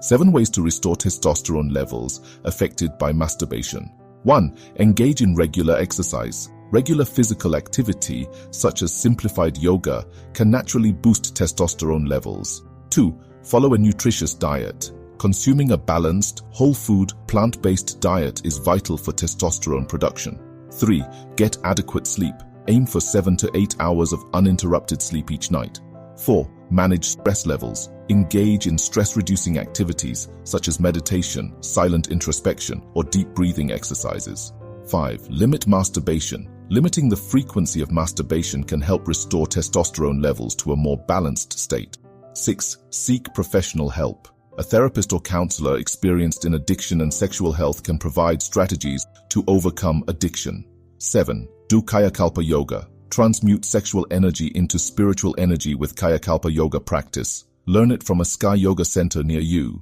7 ways to restore testosterone levels affected by masturbation. 1. Engage in regular exercise. Regular physical activity, such as simplified yoga, can naturally boost testosterone levels. 2. Follow a nutritious diet. Consuming a balanced, whole food, plant-based diet is vital for testosterone production. 3. Get adequate sleep. Aim for 7 to 8 hours of uninterrupted sleep each night. 4. Manage stress levels. Engage in stress-reducing activities such as meditation, silent introspection, or deep breathing exercises. 5. Limit masturbation. Limiting the frequency of masturbation can help restore testosterone levels to a more balanced state. 6. Seek professional help. A therapist or counselor experienced in addiction and sexual health can provide strategies to overcome addiction. 7. Do Kayakalpa Yoga. Transmute sexual energy into spiritual energy with Kayakalpa Yoga practice. Learn it from a Sky Yoga center near you.